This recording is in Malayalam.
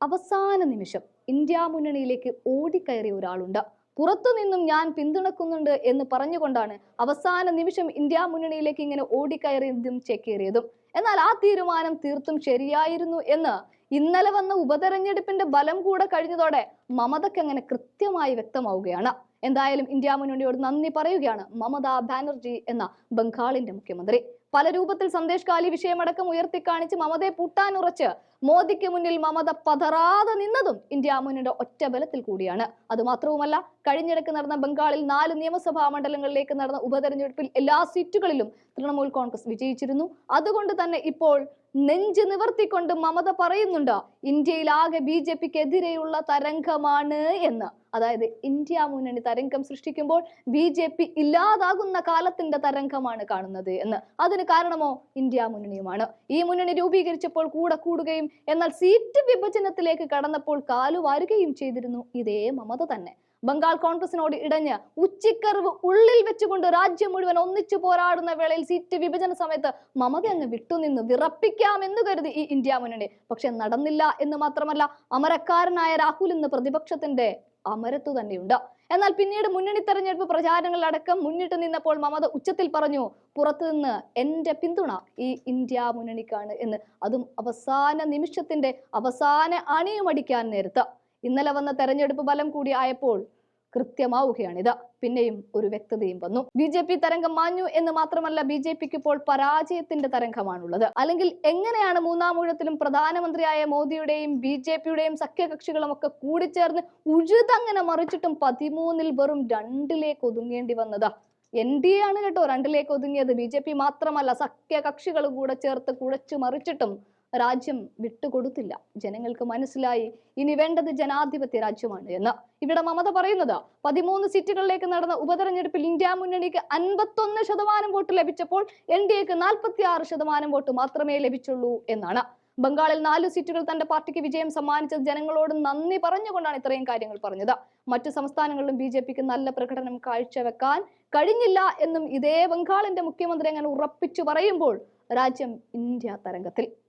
അവസാന നിമിഷം ഇന്ത്യ മുന്നണിയിലേക്ക് ഓടിക്കയറിയ ഒരാളുണ്ട്. പുറത്തുനിന്നും ഞാൻ പിന്തുണക്കുന്നുണ്ട് എന്ന് പറഞ്ഞുകൊണ്ടാണ് അവസാന നിമിഷം ഇന്ത്യ മുന്നണിയിലേക്ക് ഇങ്ങനെ ഓടിക്കയറിയതും ചേക്കേറിയതും. എന്നാൽ ആ തീരുമാനം തീർത്തും ശരിയായിരുന്നു എന്ന് ഇന്നലെ വന്ന ഉപതെരഞ്ഞെടുപ്പിന്റെ ബലം കൂടെ കഴിഞ്ഞതോടെ മമതയ്ക്ക് അങ്ങനെ കൃത്യമായി വ്യക്തമാവുകയാണ്. എന്തായാലും ഇന്ത്യ മുന്നണിയോട് നന്ദി പറയുകയാണ് മമതാ ബാനർജി എന്ന ബംഗാളിന്റെ മുഖ്യമന്ത്രി. പല രൂപത്തിൽ സന്ദേശ് കാലി വിഷയമടക്കം ഉയർത്തിക്കാണിച്ച് മമതയെ പൂട്ടാനുറച്ച് മോദിക്ക് മുന്നിൽ മമത പതറാതെ നിന്നതും ഇന്ത്യ മുന്നണിയുടെ ഒറ്റ ബലത്തിൽ കൂടിയാണ്. അതുമാത്രവുമല്ല, കഴിഞ്ഞിടക്ക് നടന്ന ബംഗാളിൽ 4 നിയമസഭാ മണ്ഡലങ്ങളിലേക്ക് നടന്ന ഉപതെരഞ്ഞെടുപ്പിൽ എല്ലാ സീറ്റുകളിലും തൃണമൂൽ കോൺഗ്രസ് വിജയിച്ചിരുന്നു. അതുകൊണ്ട് തന്നെ ഇപ്പോൾ നെഞ്ച് നിവർത്തിക്കൊണ്ട് മമത പറയുന്നുണ്ട്, ഇന്ത്യയിലാകെ BJPക്ക് എതിരെയുള്ള തരംഗമാണ് എന്ന്. അതായത് ഇന്ത്യ മുന്നണി തരംഗം സൃഷ്ടിക്കുമ്പോൾ BJP ഇല്ലാതാകുന്ന കാലത്തിന്റെ തരംഗമാണ് കാണുന്നത് എന്ന്. അതിന് കാരണമോ ഇന്ത്യ മുന്നണിയുമാണ്. ഈ മുന്നണി രൂപീകരിച്ചപ്പോൾ കൂടെ കൂടുകയും എന്നാൽ സീറ്റ് വിഭജനത്തിലേക്ക് കടന്നപ്പോൾ കാലുവാരുകയും ചെയ്തിരുന്നു ഇതേ മമത തന്നെ. ബംഗാൾ കോൺഗ്രസിനോട് ഇടഞ്ഞ് ഉച്ചിക്കറിവ് ഉള്ളിൽ വെച്ചുകൊണ്ട് രാജ്യം മുഴുവൻ ഒന്നിച്ചു പോരാടുന്ന വേളയിൽ സീറ്റ് വിഭജന സമയത്ത് മമത അങ്ങ് വിട്ടുനിന്ന് വിറപ്പിക്കാമെന്ന് കരുതി ഈ ഇന്ത്യ മുന്നണി. പക്ഷെ നടന്നില്ല എന്ന് മാത്രമല്ല, അമരക്കാരനായ രാഹുൽ ഇന്ന് പ്രതിപക്ഷത്തിന്റെ അമരത്തു തന്നെയുണ്ട്. എന്നാൽ പിന്നീട് മുന്നണി തെരഞ്ഞെടുപ്പ് പ്രചാരണങ്ങളടക്കം മുന്നിട്ട് നിന്നപ്പോൾ മമത ഉച്ചത്തിൽ പറഞ്ഞു, പുറത്തുനിന്ന് എന്റെ പിന്തുണ ഈ ഇന്ത്യ മുന്നണിക്കാണ് എന്ന്. അതും അവസാന നിമിഷത്തിന്റെ അവസാന അണിയുമടിക്കാൻ നേരത്ത്. ഇന്നലെ വന്ന തെരഞ്ഞെടുപ്പ് ഫലം കൂടി ആയപ്പോൾ കൃത്യമാവുകയാണിത്. പിന്നെയും ഒരു വ്യക്തതയും വന്നു. BJP തരംഗം മാഞ്ഞു എന്ന് മാത്രമല്ല, BJPക്ക് ഇപ്പോൾ പരാജയത്തിന്റെ തരംഗമാണുള്ളത്. അല്ലെങ്കിൽ എങ്ങനെയാണ് മൂന്നാം ഊഴത്തിലും പ്രധാനമന്ത്രിയായ മോദിയുടെയും BJPയുടെയും സഖ്യകക്ഷികളും ഒക്കെ കൂടിച്ചേർന്ന് ഉഴുതങ്ങനെ മറിച്ചിട്ടും 13-ൽ വെറും 2-ലേക്ക് ഒതുങ്ങേണ്ടി വന്നത്? NDA ആണ് കേട്ടോ 2-ലേക്ക് ഒതുങ്ങിയത്. BJP മാത്രമല്ല, സഖ്യകക്ഷികൾ കൂടെ ചേർത്ത് കുഴച്ചു മറിച്ചിട്ടും രാജ്യം വിട്ടുകൊടുത്തില്ല. ജനങ്ങൾക്ക് മനസ്സിലായി ഇനി വേണ്ടത് ജനാധിപത്യ രാജ്യമാണ് എന്ന്. ഇവിടെ മമത പറയുന്നത്, 13 സീറ്റുകളിലേക്ക് നടന്ന ഉപതെരഞ്ഞെടുപ്പിൽ ഇന്ത്യ മുന്നണിക്ക് 51% വോട്ട് ലഭിച്ചപ്പോൾ NDAക്ക് 46% വോട്ട് മാത്രമേ ലഭിച്ചുള്ളൂ എന്നാണ്. ബംഗാളിൽ 4 സീറ്റുകൾ തന്റെ പാർട്ടിക്ക് വിജയം സമ്മാനിച്ചത് ജനങ്ങളോട് നന്ദി പറഞ്ഞുകൊണ്ടാണ് ഇത്രയും കാര്യങ്ങൾ പറഞ്ഞത്. മറ്റു സംസ്ഥാനങ്ങളിലും BJPക്ക് നല്ല പ്രകടനം കാഴ്ചവെക്കാൻ കഴിഞ്ഞില്ല എന്നും ഇതേ ബംഗാളിന്റെ മുഖ്യമന്ത്രി അങ്ങനെ ഉറപ്പിച്ചു പറയുമ്പോൾ രാജ്യം ഇന്ത്യ തരംഗത്തിൽ.